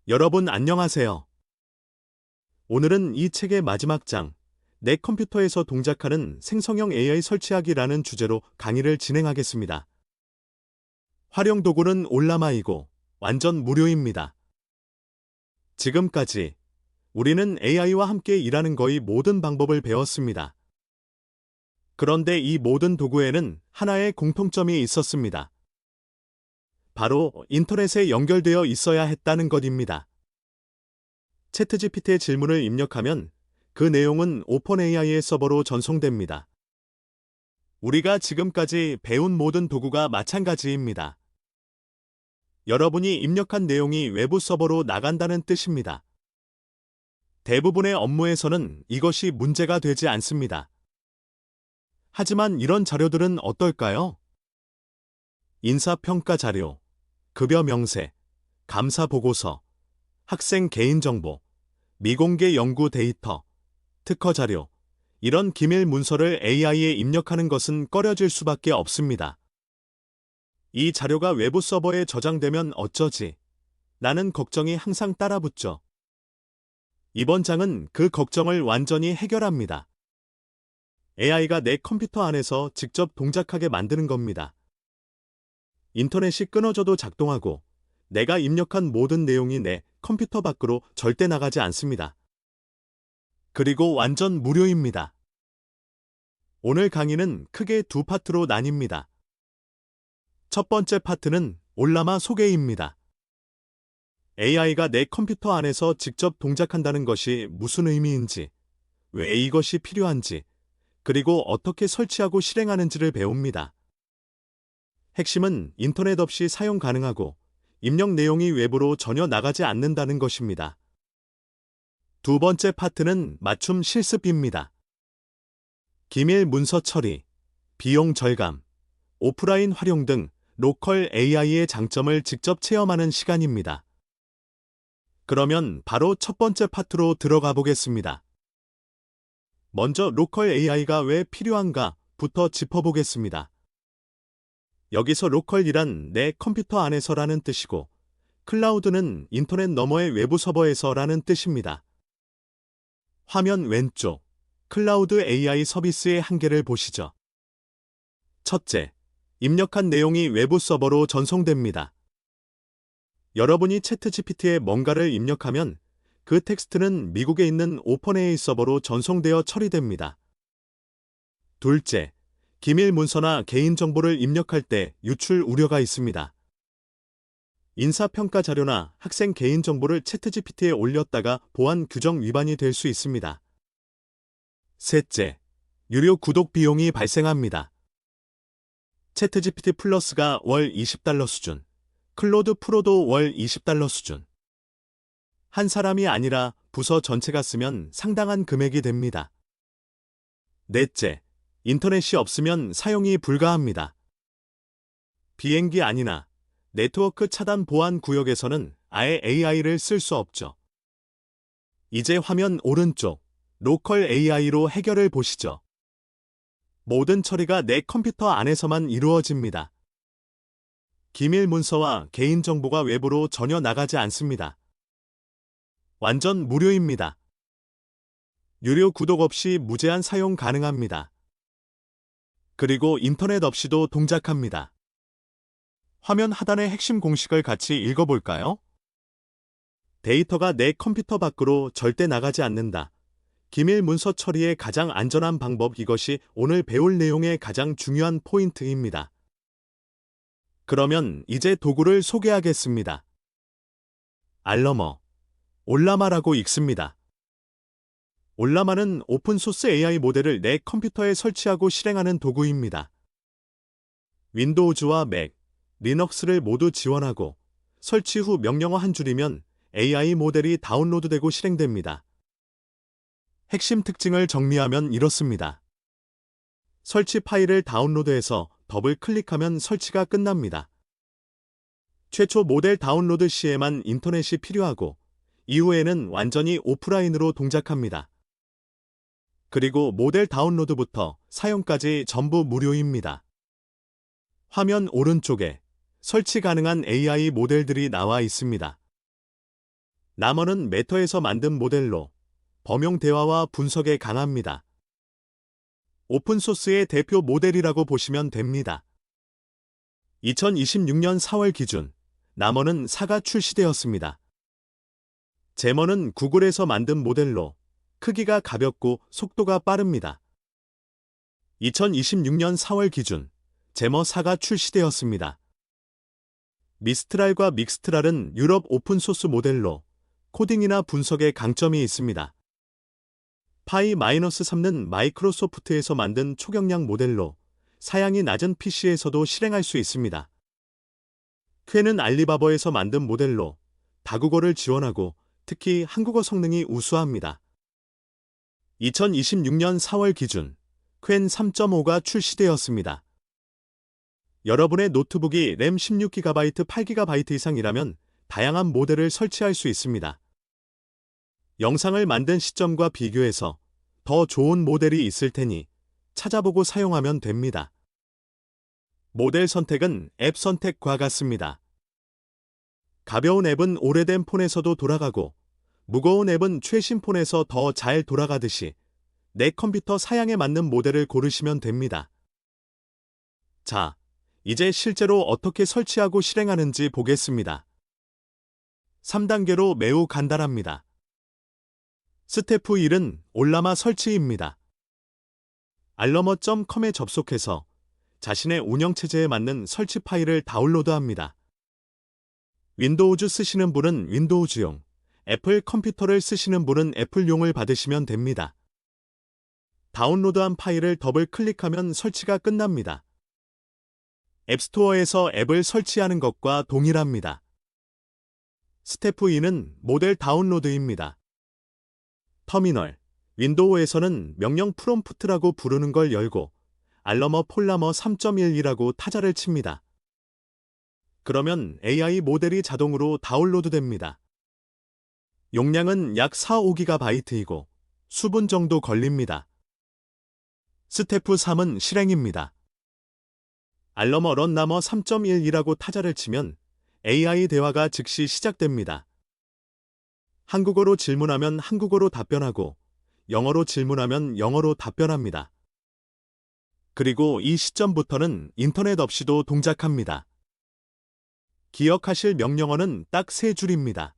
여러분 안녕하세요. 오늘은 이 책의 마지막 장, 내 컴퓨터에서 동작하는 생성형 AI 설치하기라는 주제로 강의를 진행하겠습니다. 활용 도구는 올라마이고 완전 무료입니다. 지금까지 우리는 AI와 함께 일하는 거의 모든 방법을 배웠습니다. 그런데 이 모든 도구에는 하나의 공통점이 있었습니다. 바로 인터넷에 연결되어 있어야 했다는 것입니다. 챗GPT의 질문을 입력하면 그 내용은 오픈AI의 서버로 전송됩니다. 우리가 지금까지 배운 모든 도구가 마찬가지입니다. 여러분이 입력한 내용이 외부 서버로 나간다는 뜻입니다. 대부분의 업무에서는 이것이 문제가 되지 않습니다. 하지만 이런 자료들은 어떨까요? 인사평가 자료, 급여 명세, 감사 보고서, 학생 개인정보, 미공개 연구 데이터, 특허 자료, 이런 기밀 문서를 AI에 입력하는 것은 꺼려질 수밖에 없습니다. 이 자료가 외부 서버에 저장되면 어쩌지? 라는 걱정이 항상 따라붙죠. 이번 장은 그 걱정을 완전히 해결합니다. AI가 내 컴퓨터 안에서 직접 동작하게 만드는 겁니다. 인터넷이 끊어져도 작동하고 내가 입력한 모든 내용이 내 컴퓨터 밖으로 절대 나가지 않습니다. 그리고 완전 무료입니다. 오늘 강의는 크게 두 파트로 나뉩니다. 첫 번째 파트는 올라마 소개입니다. AI가 내 컴퓨터 안에서 직접 동작한다는 것이 무슨 의미인지, 왜 이것이 필요한지, 그리고 어떻게 설치하고 실행하는지를 배웁니다. 핵심은 인터넷 없이 사용 가능하고 입력 내용이 외부로 전혀 나가지 않는다는 것입니다. 두 번째 파트는 맞춤 실습입니다. 기밀 문서 처리, 비용 절감, 오프라인 활용 등 로컬 AI의 장점을 직접 체험하는 시간입니다. 그러면 바로 첫 번째 파트로 들어가 보겠습니다. 먼저 로컬 AI가 왜 필요한가부터 짚어보겠습니다. 여기서 로컬이란 내 컴퓨터 안에서라는 뜻이고, 클라우드는 인터넷 너머의 외부 서버에서라는 뜻입니다. 화면 왼쪽, 클라우드 AI 서비스의 한계를 보시죠. 첫째, 입력한 내용이 외부 서버로 전송됩니다. 여러분이 챗GPT에 뭔가를 입력하면 그 텍스트는 미국에 있는 오픈AI 서버로 전송되어 처리됩니다. 둘째, 기밀 문서나 개인정보를 입력할 때 유출 우려가 있습니다. 인사평가 자료나 학생 개인정보를 챗GPT에 올렸다가 보안 규정 위반이 될 수 있습니다. 셋째, 유료 구독 비용이 발생합니다. 챗GPT 플러스가 월 $20 수준, 클로드 프로도 월 $20 수준. 한 사람이 아니라 부서 전체가 쓰면 상당한 금액이 됩니다. 넷째, 인터넷이 없으면 사용이 불가합니다. 비행기 안이나 네트워크 차단 보안 구역에서는 아예 AI를 쓸 수 없죠. 이제 화면 오른쪽, 로컬 AI로 해결을 보시죠. 모든 처리가 내 컴퓨터 안에서만 이루어집니다. 기밀 문서와 개인정보가 외부로 전혀 나가지 않습니다. 완전 무료입니다. 유료 구독 없이 무제한 사용 가능합니다. 그리고 인터넷 없이도 동작합니다. 화면 하단의 핵심 공식을 같이 읽어볼까요? 데이터가 내 컴퓨터 밖으로 절대 나가지 않는다. 기밀 문서 처리의 가장 안전한 방법, 이것이 오늘 배울 내용의 가장 중요한 포인트입니다. 그러면 이제 도구를 소개하겠습니다. 알러머, 올라마라고 읽습니다. 올라마는 오픈소스 AI 모델을 내 컴퓨터에 설치하고 실행하는 도구입니다. 윈도우즈와 맥, 리눅스를 모두 지원하고 설치 후 명령어 한 줄이면 AI 모델이 다운로드되고 실행됩니다. 핵심 특징을 정리하면 이렇습니다. 설치 파일을 다운로드해서 더블 클릭하면 설치가 끝납니다. 최초 모델 다운로드 시에만 인터넷이 필요하고 이후에는 완전히 오프라인으로 동작합니다. 그리고 모델 다운로드부터 사용까지 전부 무료입니다. 화면 오른쪽에 설치 가능한 AI 모델들이 나와 있습니다. 남원은 매터에서 만든 모델로 범용 대화와 분석에 강합니다. 오픈소스의 대표 모델이라고 보시면 됩니다. 2026년 4월 기준 남원은 4가 출시되었습니다. 제머는 구글에서 만든 모델로 크기가 가볍고 속도가 빠릅니다. 2026년 4월 기준 제머 4가 출시되었습니다. 미스트랄과 믹스트랄은 유럽 오픈소스 모델로 코딩이나 분석에 강점이 있습니다. 파이-3는 마이크로소프트에서 만든 초경량 모델로 사양이 낮은 PC에서도 실행할 수 있습니다. 퀘는 알리바바에서 만든 모델로 다국어를 지원하고 특히 한국어 성능이 우수합니다. 2026년 4월 기준 퀘 3.5가 출시되었습니다. 여러분의 노트북이 램 16GB, 8GB 이상이라면 다양한 모델을 설치할 수 있습니다. 영상을 만든 시점과 비교해서 더 좋은 모델이 있을 테니 찾아보고 사용하면 됩니다. 모델 선택은 앱 선택과 같습니다. 가벼운 앱은 오래된 폰에서도 돌아가고 무거운 앱은 최신 폰에서 더 잘 돌아가듯이 내 컴퓨터 사양에 맞는 모델을 고르시면 됩니다. 자, 이제 실제로 어떻게 설치하고 실행하는지 보겠습니다. 3단계로 매우 간단합니다. 스텝 1은 올라마 설치입니다. 알러머.com에 접속해서 자신의 운영체제에 맞는 설치 파일을 다운로드합니다. 윈도우즈 쓰시는 분은 윈도우즈용, 애플 컴퓨터를 쓰시는 분은 애플용을 받으시면 됩니다. 다운로드한 파일을 더블 클릭하면 설치가 끝납니다. 앱스토어에서 앱을 설치하는 것과 동일합니다. 스텝 2는 모델 다운로드입니다. 터미널, 윈도우에서는 명령 프롬프트라고 부르는 걸 열고 알러머 폴라머 3.1이라고 타자를 칩니다. 그러면 AI 모델이 자동으로 다운로드됩니다. 용량은 약 4-5GB이고 수분 정도 걸립니다. 스텝 3은 실행입니다. 알러머 런나머 3.1이라고 타자를 치면 AI 대화가 즉시 시작됩니다. 한국어로 질문하면 한국어로 답변하고 영어로 질문하면 영어로 답변합니다. 그리고 이 시점부터는 인터넷 없이도 동작합니다. 기억하실 명령어는 딱 3줄입니다.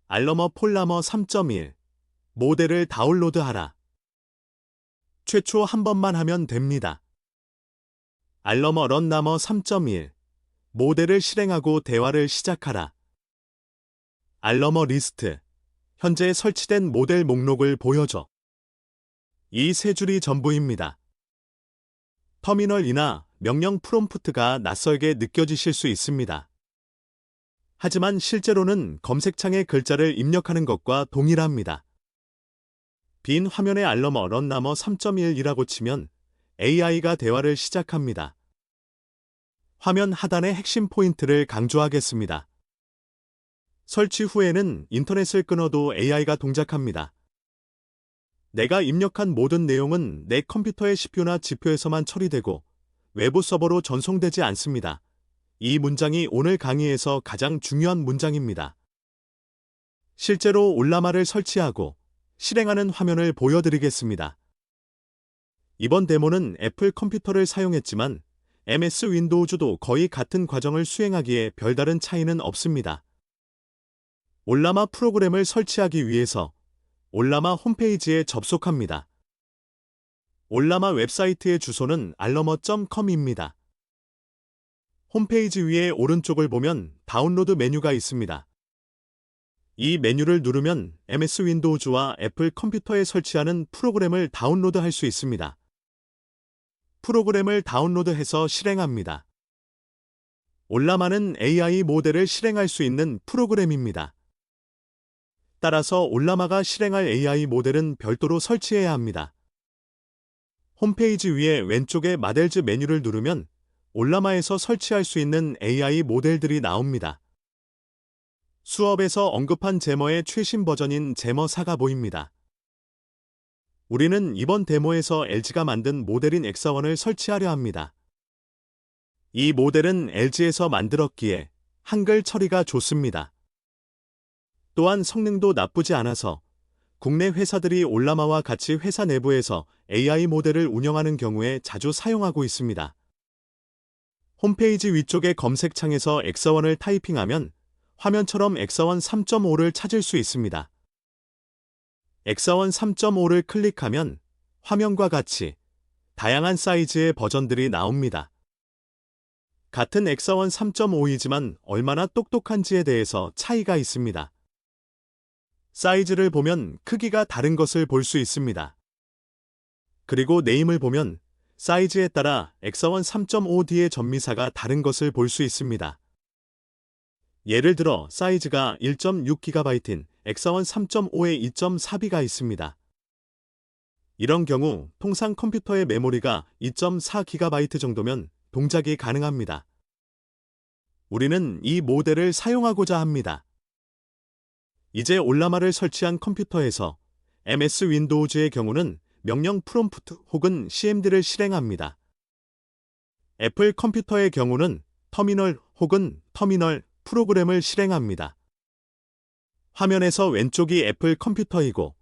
알러머 폴라머 3.1 모델을 다운로드하라. 최초 한 번만 하면 됩니다. 알러머 런나머 3.1 모델을 실행하고 대화를 시작하라. 알러머 리스트 현재 설치된 모델 목록을 보여줘. 이 3줄이 전부입니다. 터미널이나 명령 프롬프트가 낯설게 느껴지실 수 있습니다. 하지만 실제로는 검색창에 글자를 입력하는 것과 동일합니다. 빈 화면에 알러머 런나머 3.1이라고 치면 AI가 대화를 시작합니다. 화면 하단의 핵심 포인트를 강조하겠습니다. 설치 후에는 인터넷을 끊어도 AI가 동작합니다. 내가 입력한 모든 내용은 내 컴퓨터의 CPU나 GPU에서만 처리되고 외부 서버로 전송되지 않습니다. 이 문장이 오늘 강의에서 가장 중요한 문장입니다. 실제로 올라마를 설치하고 실행하는 화면을 보여드리겠습니다. 이번 데모는 애플 컴퓨터를 사용했지만 MS 윈도우즈도 거의 같은 과정을 수행하기에 별다른 차이는 없습니다. 올라마 프로그램을 설치하기 위해서 올라마 홈페이지에 접속합니다. 올라마 웹사이트의 주소는 알러머.com입니다. 홈페이지 위에 오른쪽을 보면 다운로드 메뉴가 있습니다. 이 메뉴를 누르면 MS 윈도우즈와 애플 컴퓨터에 설치하는 프로그램을 다운로드할 수 있습니다. 프로그램을 다운로드해서 실행합니다. 올라마는 AI 모델을 실행할 수 있는 프로그램입니다. 따라서 올라마가 실행할 AI 모델은 별도로 설치해야 합니다. 홈페이지 위에 왼쪽에 마델즈 메뉴를 누르면 올라마에서 설치할 수 있는 AI 모델들이 나옵니다. 수업에서 언급한 제머의 최신 버전인 제머 4가 보입니다. 우리는 이번 데모에서 LG가 만든 모델인 엑사원을 설치하려 합니다. 이 모델은 LG에서 만들었기에 한글 처리가 좋습니다. 또한 성능도 나쁘지 않아서 국내 회사들이 올라마와 같이 회사 내부에서 AI 모델을 운영하는 경우에 자주 사용하고 있습니다. 홈페이지 위쪽의 검색창에서 엑사원을 타이핑하면 화면처럼 엑사원 3.5를 찾을 수 있습니다. 엑사원 3.5를 클릭하면 화면과 같이 다양한 사이즈의 버전들이 나옵니다. 같은 엑사원 3.5이지만 얼마나 똑똑한지에 대해서 차이가 있습니다. 사이즈를 보면 크기가 다른 것을 볼 수 있습니다. 그리고 네임을 보면 사이즈에 따라 엑사원 3.5D의 전미사가 다른 것을 볼 수 있습니다. 예를 들어 사이즈가 1.6GB인 엑사원 3.5에 2.4B가 있습니다. 이런 경우 통상 컴퓨터의 메모리가 2.4GB 정도면 동작이 가능합니다. 우리는 이 모델을 사용하고자 합니다. 이제 올라마를 설치한 컴퓨터에서 MS 윈도우즈의 경우는 명령 프롬프트 혹은 CMD를 실행합니다. 애플 컴퓨터의 경우는 터미널 혹은 터미널 프로그램을 실행합니다. 화면에서 왼쪽이 애플 컴퓨터이고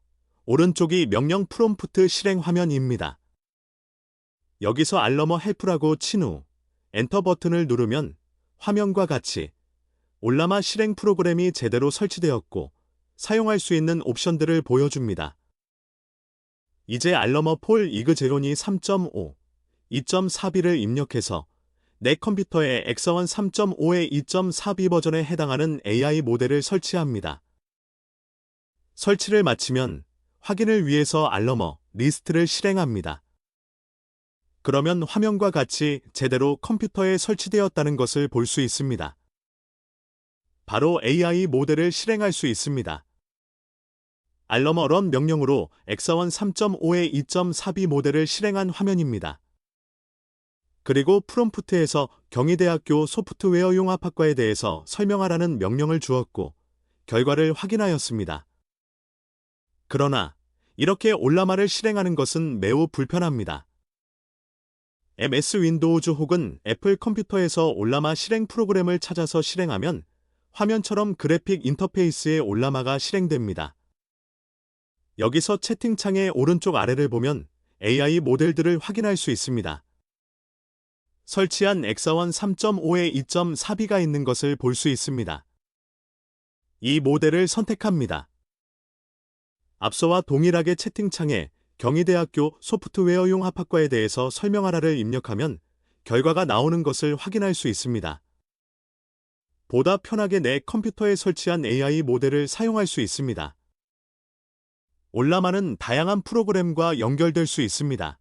오른쪽이 명령 프롬프트 실행 화면입니다. 여기서 알러머 헬프라고 친 후 엔터 버튼을 누르면 화면과 같이 올라마 실행 프로그램이 제대로 설치되었고 사용할 수 있는 옵션들을 보여줍니다. 이제 알러머 폴 이그제로니 3.5, 2.4B를 입력해서 내 컴퓨터에 엑사원 3.5의 2.4B 버전에 해당하는 AI 모델을 설치합니다. 설치를 마치면 확인을 위해서 알러머 리스트를 실행합니다. 그러면 화면과 같이 제대로 컴퓨터에 설치되었다는 것을 볼 수 있습니다. 바로 AI 모델을 실행할 수 있습니다. 알러머 런 명령으로 엑사원 3.5의 2.4B 모델을 실행한 화면입니다. 그리고 프롬프트에서 경희대학교 소프트웨어융합학과에 대해서 설명하라는 명령을 주었고 결과를 확인하였습니다. 그러나 이렇게 올라마를 실행하는 것은 매우 불편합니다. MS 윈도우즈 혹은 애플 컴퓨터에서 올라마 실행 프로그램을 찾아서 실행하면 화면처럼 그래픽 인터페이스에 올라마가 실행됩니다. 여기서 채팅창의 오른쪽 아래를 보면 AI 모델들을 확인할 수 있습니다. 설치한 엑사원 3.5에 2.4B가 있는 것을 볼 수 있습니다. 이 모델을 선택합니다. 앞서와 동일하게 채팅창에 경희대학교 소프트웨어융합학과에 대해서 설명하라를 입력하면 결과가 나오는 것을 확인할 수 있습니다. 보다 편하게 내 컴퓨터에 설치한 AI 모델을 사용할 수 있습니다. 올라마는 다양한 프로그램과 연결될 수 있습니다.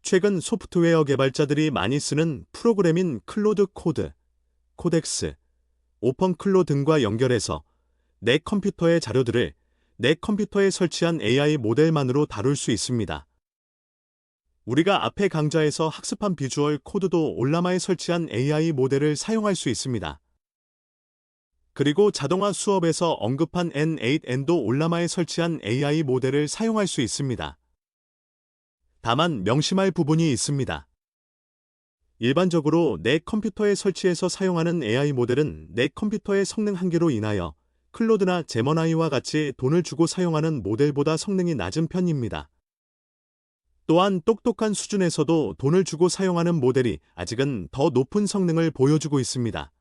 최근 소프트웨어 개발자들이 많이 쓰는 프로그램인 클로드 코드, 코덱스, 오펀클로 등과 연결해서 내 컴퓨터의 자료들을 내 컴퓨터에 설치한 AI 모델만으로 다룰 수 있습니다. 우리가 앞의 강좌에서 학습한 비주얼 코드도 올라마에 설치한 AI 모델을 사용할 수 있습니다. 그리고 자동화 수업에서 언급한 N8N도 올라마에 설치한 AI 모델을 사용할 수 있습니다. 다만 명심할 부분이 있습니다. 일반적으로 내 컴퓨터에 설치해서 사용하는 AI 모델은 내 컴퓨터의 성능 한계로 인하여 클로드나 제머나이와 같이 돈을 주고 사용하는 모델보다 성능이 낮은 편입니다. 또한 똑똑한 수준에서도 돈을 주고 사용하는 모델이 아직은 더 높은 성능을 보여주고 있습니다.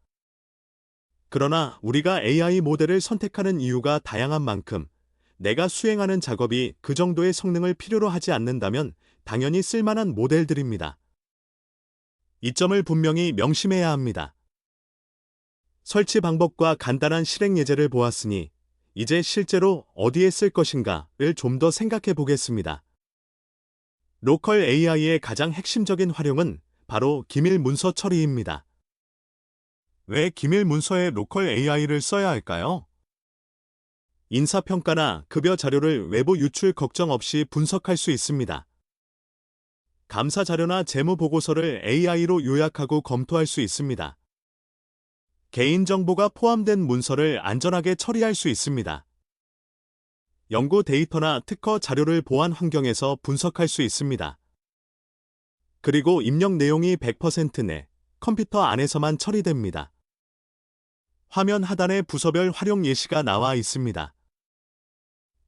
그러나 우리가 AI 모델을 선택하는 이유가 다양한 만큼 내가 수행하는 작업이 그 정도의 성능을 필요로 하지 않는다면 당연히 쓸만한 모델들입니다. 이 점을 분명히 명심해야 합니다. 설치 방법과 간단한 실행 예제를 보았으니 이제 실제로 어디에 쓸 것인가를 좀 더 생각해 보겠습니다. 로컬 AI의 가장 핵심적인 활용은 바로 기밀 문서 처리입니다. 왜 기밀 문서에 로컬 AI를 써야 할까요? 인사평가나 급여 자료를 외부 유출 걱정 없이 분석할 수 있습니다. 감사 자료나 재무 보고서를 AI로 요약하고 검토할 수 있습니다. 개인정보가 포함된 문서를 안전하게 처리할 수 있습니다. 연구 데이터나 특허 자료를 보안 환경에서 분석할 수 있습니다. 그리고 입력 내용이 100% 내 컴퓨터 안에서만 처리됩니다. 화면 하단에 부서별 활용 예시가 나와 있습니다.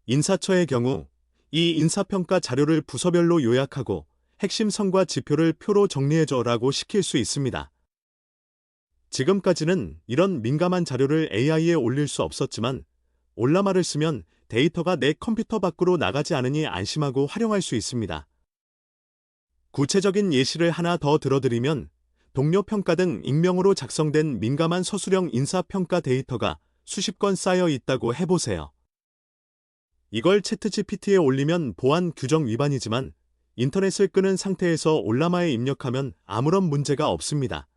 인사처의 경우 이 인사평가 자료를 부서별로 요약하고 핵심 성과 지표를 표로 정리해줘라고 시킬 수 있습니다. 지금까지는 이런 민감한 자료를 AI에 올릴 수 없었지만 올라마를 쓰면 데이터가 내 컴퓨터 밖으로 나가지 않으니 안심하고 활용할 수 있습니다. 구체적인 예시를 하나 더 들어드리면 동료 평가 등 익명으로 작성된 민감한 서술형 인사평가 데이터가 수십 건 쌓여 있다고 해보세요. 이걸 챗GPT에 올리면 보안 규정 위반이지만 인터넷을 끄는 상태에서 올라마에 입력하면 아무런 문제가 없습니다.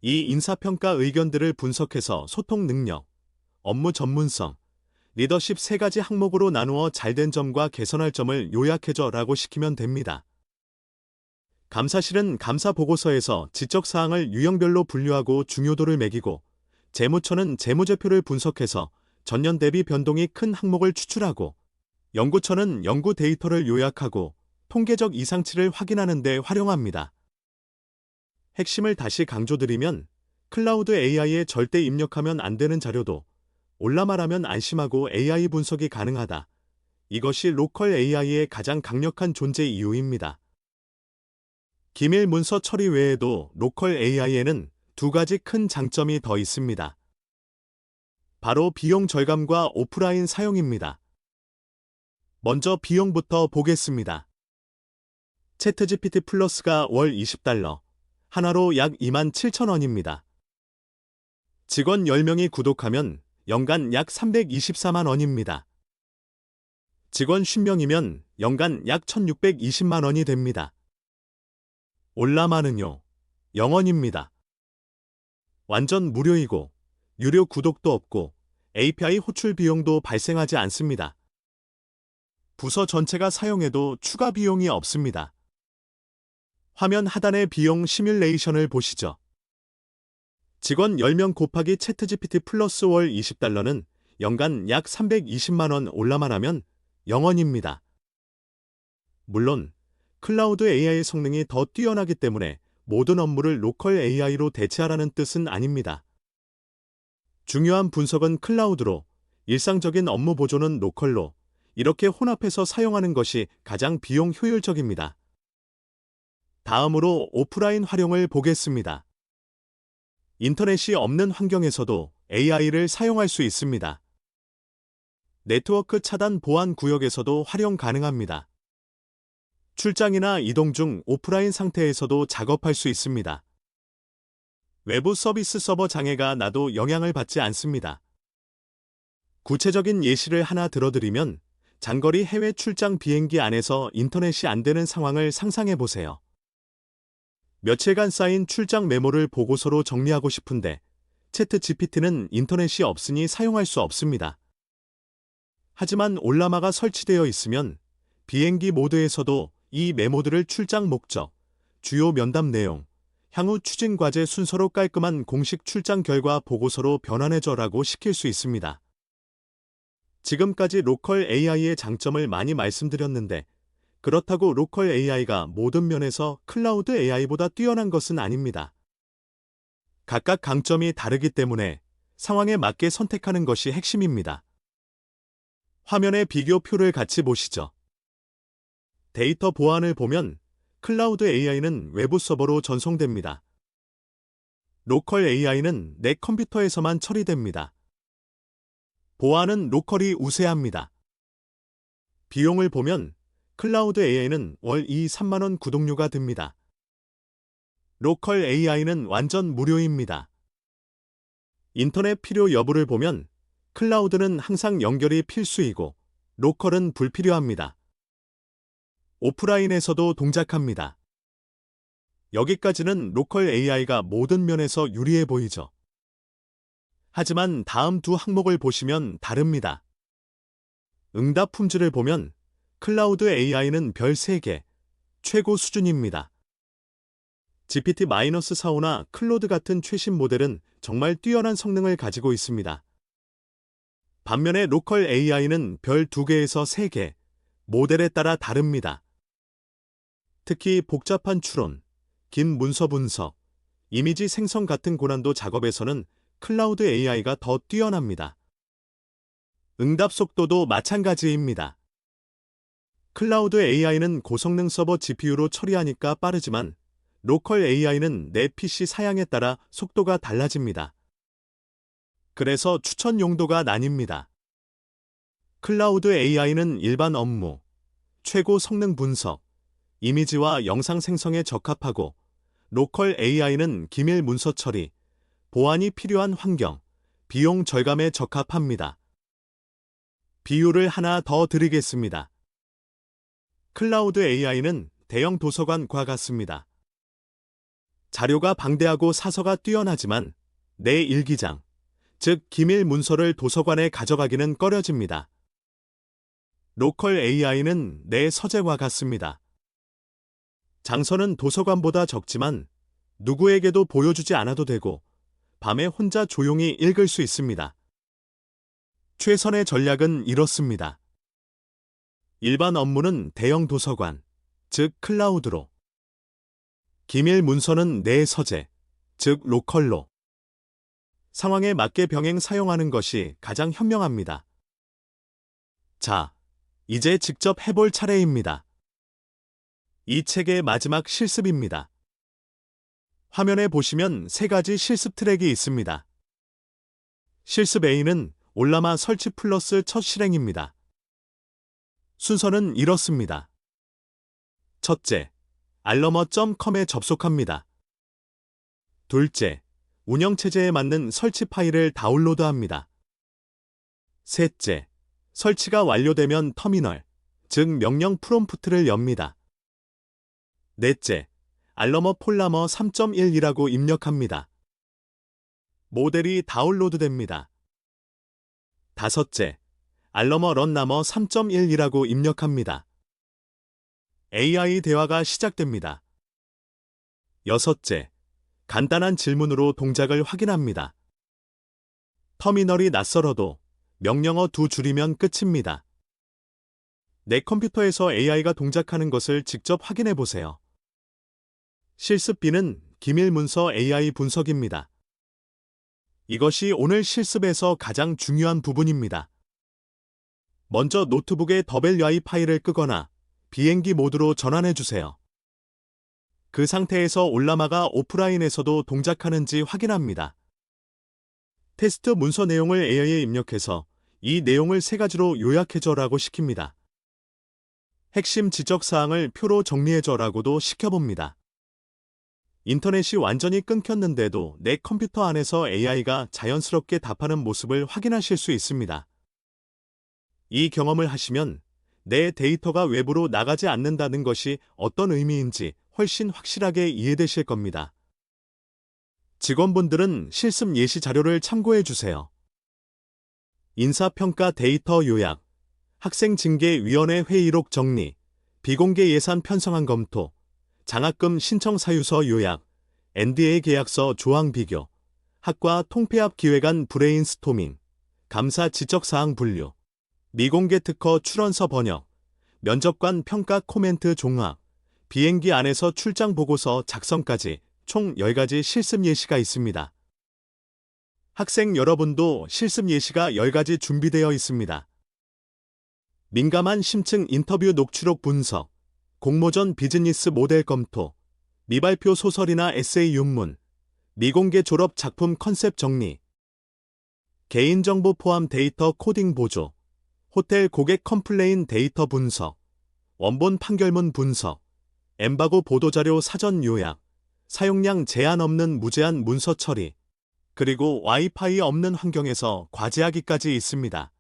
이 인사평가 의견들을 분석해서 소통 능력, 업무 전문성, 리더십 세 가지 항목으로 나누어 잘된 점과 개선할 점을 요약해줘라고 시키면 됩니다. 감사실은 감사 보고서에서 지적사항을 유형별로 분류하고 중요도를 매기고 재무처는 재무제표를 분석해서 전년 대비 변동이 큰 항목을 추출하고 연구처는 연구 데이터를 요약하고 통계적 이상치를 확인하는 데 활용합니다. 핵심을 다시 강조드리면 클라우드 AI에 절대 입력하면 안 되는 자료도 올라마라면 안심하고 AI 분석이 가능하다. 이것이 로컬 AI의 가장 강력한 존재 이유입니다. 기밀 문서 처리 외에도 로컬 AI에는 두 가지 큰 장점이 더 있습니다. 바로 비용 절감과 오프라인 사용입니다. 먼저 비용부터 보겠습니다. 챗GPT 플러스가 월 $20, 하나로 약 27,000원입니다. 직원 10명이 구독하면 연간 약 324만 원입니다. 직원 50명이면 연간 약 1,620만 원이 됩니다. 올라마는요, 0원입니다. 완전 무료이고 유료 구독도 없고 API 호출 비용도 발생하지 않습니다. 부서 전체가 사용해도 추가 비용이 없습니다. 화면 하단의 비용 시뮬레이션을 보시죠. 직원 10명 곱하기 챗GPT 플러스 월 $20는 연간 약 320만 원 올라만 하면 0원입니다. 물론 클라우드 AI 성능이 더 뛰어나기 때문에 모든 업무를 로컬 AI로 대체하라는 뜻은 아닙니다. 중요한 분석은 클라우드로, 일상적인 업무 보조는 로컬로, 이렇게 혼합해서 사용하는 것이 가장 비용 효율적입니다. 다음으로 오프라인 활용을 보겠습니다. 인터넷이 없는 환경에서도 AI를 사용할 수 있습니다. 네트워크 차단 보안 구역에서도 활용 가능합니다. 출장이나 이동 중 오프라인 상태에서도 작업할 수 있습니다. 외부 서비스 서버 장애가 나도 영향을 받지 않습니다. 구체적인 예시를 하나 들어드리면 장거리 해외 출장 비행기 안에서 인터넷이 안 되는 상황을 상상해 보세요. 며칠간 쌓인 출장 메모를 보고서로 정리하고 싶은데 챗GPT는 인터넷이 없으니 사용할 수 없습니다. 하지만 올라마가 설치되어 있으면 비행기 모드에서도 이 메모들을 출장 목적, 주요 면담 내용, 향후 추진 과제 순서로 깔끔한 공식 출장 결과 보고서로 변환해줘라고 시킬 수 있습니다. 지금까지 로컬 AI의 장점을 많이 말씀드렸는데 그렇다고 로컬 AI가 모든 면에서 클라우드 AI보다 뛰어난 것은 아닙니다. 각각 강점이 다르기 때문에 상황에 맞게 선택하는 것이 핵심입니다. 화면의 비교표를 같이 보시죠. 데이터 보안을 보면 클라우드 AI는 외부 서버로 전송됩니다. 로컬 AI는 내 컴퓨터에서만 처리됩니다. 보안은 로컬이 우세합니다. 비용을 보면 클라우드 AI는 월 3만 원 구독료가 듭니다. 로컬 AI는 완전 무료입니다. 인터넷 필요 여부를 보면 클라우드는 항상 연결이 필수이고 로컬은 불필요합니다. 오프라인에서도 동작합니다. 여기까지는 로컬 AI가 모든 면에서 유리해 보이죠. 하지만 다음 두 항목을 보시면 다릅니다. 응답 품질을 보면 클라우드 AI는 별 3개, 최고 수준입니다. GPT-4.5나 클로드 같은 최신 모델은 정말 뛰어난 성능을 가지고 있습니다. 반면에 로컬 AI는 별 2개에서 3개, 모델에 따라 다릅니다. 특히 복잡한 추론, 긴 문서 분석, 이미지 생성 같은 고난도 작업에서는 클라우드 AI가 더 뛰어납니다. 응답 속도도 마찬가지입니다. 클라우드 AI는 고성능 서버 GPU로 처리하니까 빠르지만 로컬 AI는 내 PC 사양에 따라 속도가 달라집니다. 그래서 추천 용도가 나뉩니다. 클라우드 AI는 일반 업무, 최고 성능 분석, 이미지와 영상 생성에 적합하고 로컬 AI는 기밀 문서 처리, 보안이 필요한 환경, 비용 절감에 적합합니다. 비유를 하나 더 드리겠습니다. 클라우드 AI는 대형 도서관과 같습니다. 자료가 방대하고 사서가 뛰어나지만 내 일기장, 즉 기밀 문서를 도서관에 가져가기는 꺼려집니다. 로컬 AI는 내 서재와 같습니다. 장소는 도서관보다 적지만 누구에게도 보여주지 않아도 되고 밤에 혼자 조용히 읽을 수 있습니다. 최선의 전략은 이렇습니다. 일반 업무는 대형 도서관, 즉 클라우드로. 기밀 문서는 내 서재, 즉 로컬로. 상황에 맞게 병행 사용하는 것이 가장 현명합니다. 자, 이제 직접 해볼 차례입니다. 이 책의 마지막 실습입니다. 화면에 보시면 3가지 실습 트랙이 있습니다. 실습 A는 올라마 설치 플러스 첫 실행입니다. 순서는 이렇습니다. 첫째, 알러머.com에 접속합니다. 둘째, 운영체제에 맞는 설치 파일을 다운로드합니다. 셋째, 설치가 완료되면 터미널, 즉 명령 프롬프트를 엽니다. 넷째, 알러머 폴라머 3.1이라고 입력합니다. 모델이 다운로드됩니다. 다섯째, 알러머 런나머 3.1이라고 입력합니다. AI 대화가 시작됩니다. 여섯째, 간단한 질문으로 동작을 확인합니다. 터미널이 낯설어도 명령어 2줄이면 끝입니다. 내 컴퓨터에서 AI가 동작하는 것을 직접 확인해 보세요. 실습 B는 기밀 문서 AI 분석입니다. 이것이 오늘 실습에서 가장 중요한 부분입니다. 먼저 노트북에 WI 파일을 끄거나 비행기 모드로 전환해 주세요. 그 상태에서 올라마가 오프라인에서도 동작하는지 확인합니다. 테스트 문서 내용을 AI에 입력해서 이 내용을 3가지로 요약해줘라고 시킵니다. 핵심 지적사항을 표로 정리해줘라고도 시켜봅니다. 인터넷이 완전히 끊겼는데도 내 컴퓨터 안에서 AI가 자연스럽게 답하는 모습을 확인하실 수 있습니다. 이 경험을 하시면 내 데이터가 외부로 나가지 않는다는 것이 어떤 의미인지 훨씬 확실하게 이해되실 겁니다. 직원분들은 실습 예시 자료를 참고해 주세요. 인사평가 데이터 요약, 학생징계위원회 회의록 정리, 비공개 예산 편성안 검토, 장학금 신청 사유서 요약, NDA 계약서 조항 비교, 학과 통폐합 기획안 브레인스토밍, 감사 지적사항 분류, 미공개 특허 출원서 번역, 면접관 평가 코멘트 종합, 비행기 안에서 출장 보고서 작성까지 총 10가지 실습 예시가 있습니다. 학생 여러분도 실습 예시가 10가지 준비되어 있습니다. 민감한 심층 인터뷰 녹취록 분석, 공모전 비즈니스 모델 검토, 미발표 소설이나 에세이 윤문, 미공개 졸업 작품 컨셉 정리, 개인정보 포함 데이터 코딩 보조, 호텔 고객 컴플레인 데이터 분석, 원본 판결문 분석, 엠바고 보도자료 사전 요약, 사용량 제한 없는 무제한 문서 처리, 그리고 와이파이 없는 환경에서 과제하기까지 있습니다.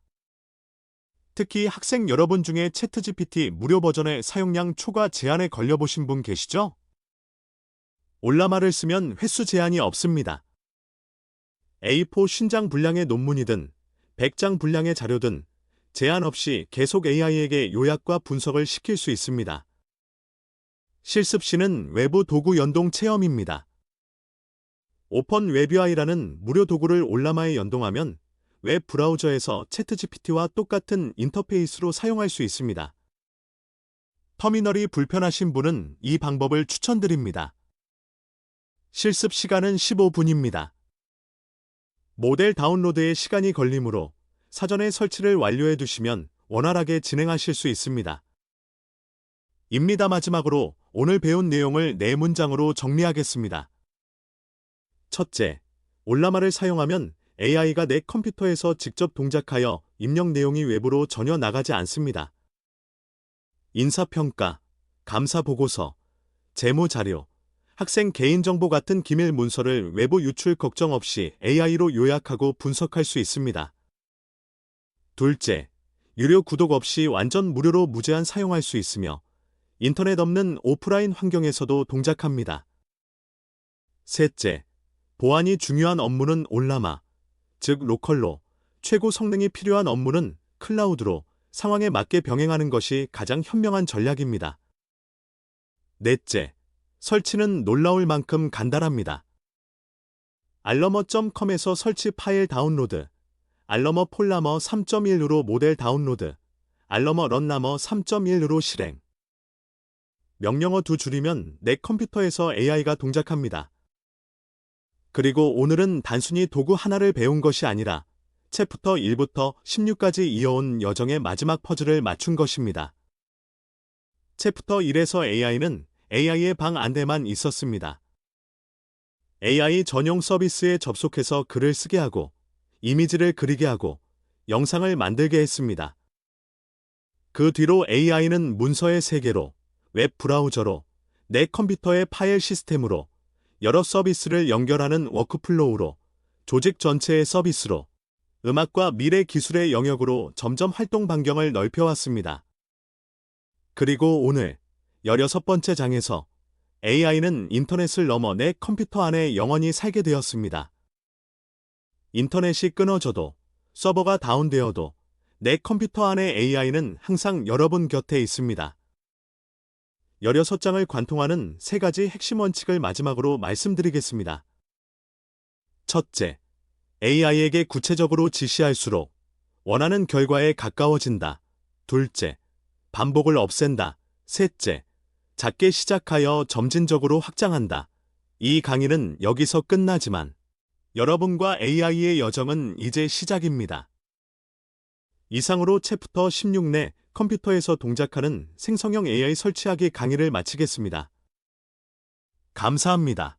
특히 학생 여러분 중에 챗GPT 무료 버전의 사용량 초과 제한에 걸려보신 분 계시죠? 올라마를 쓰면 횟수 제한이 없습니다. A4 50장 분량의 논문이든 100장 분량의 자료든 제한 없이 계속 AI에게 요약과 분석을 시킬 수 있습니다. 실습 C는 외부 도구 연동 체험입니다. 오픈 웹UI라는 무료 도구를 올라마에 연동하면 웹 브라우저에서 챗GPT와 똑같은 인터페이스로 사용할 수 있습니다. 터미널이 불편하신 분은 이 방법을 추천드립니다. 실습 시간은 15분입니다. 모델 다운로드에 시간이 걸리므로 사전에 설치를 완료해 두시면 원활하게 진행하실 수 있습니다. 입니다. 마지막으로 오늘 배운 내용을 4문장으로 정리하겠습니다. 첫째, 올라마를 사용하면 AI가 내 컴퓨터에서 직접 동작하여 입력 내용이 외부로 전혀 나가지 않습니다. 인사평가, 감사보고서, 재무자료, 학생 개인정보 같은 기밀 문서를 외부 유출 걱정 없이 AI로 요약하고 분석할 수 있습니다. 둘째, 유료 구독 없이 완전 무료로 무제한 사용할 수 있으며 인터넷 없는 오프라인 환경에서도 동작합니다. 셋째, 보안이 중요한 업무는 올라마, 즉 로컬로, 최고 성능이 필요한 업무는 클라우드로 상황에 맞게 병행하는 것이 가장 현명한 전략입니다. 넷째, 설치는 놀라울 만큼 간단합니다. 알러머.com에서 설치 파일 다운로드, 알러머 폴라머 3.1으로 모델 다운로드, 알러머 런라머 3.1으로 실행. 명령어 2줄이면 내 컴퓨터에서 AI가 동작합니다. 그리고 오늘은 단순히 도구 하나를 배운 것이 아니라 챕터 1부터 16까지 이어온 여정의 마지막 퍼즐을 맞춘 것입니다. 챕터 1에서 AI는 AI의 방 안에만 있었습니다. AI 전용 서비스에 접속해서 글을 쓰게 하고, 이미지를 그리게 하고, 영상을 만들게 했습니다. 그 뒤로 AI는 문서의 세계로, 웹 브라우저로, 내 컴퓨터의 파일 시스템으로, 여러 서비스를 연결하는 워크플로우로, 조직 전체의 서비스로, 음악과 미래 기술의 영역으로 점점 활동 반경을 넓혀왔습니다. 그리고 오늘 16번째 장에서 AI는 인터넷을 넘어 내 컴퓨터 안에 영원히 살게 되었습니다. 인터넷이 끊어져도, 서버가 다운되어도 내 컴퓨터 안의 AI는 항상 여러분 곁에 있습니다. 16장을 관통하는 3가지 핵심 원칙을 마지막으로 말씀드리겠습니다. 첫째, AI에게 구체적으로 지시할수록 원하는 결과에 가까워진다. 둘째, 반복을 없앤다. 셋째, 작게 시작하여 점진적으로 확장한다. 이 강의는 여기서 끝나지만 여러분과 AI의 여정은 이제 시작입니다. 이상으로 챕터 16 내 컴퓨터에서 동작하는 생성형 AI 설치하기 강의를 마치겠습니다. 감사합니다.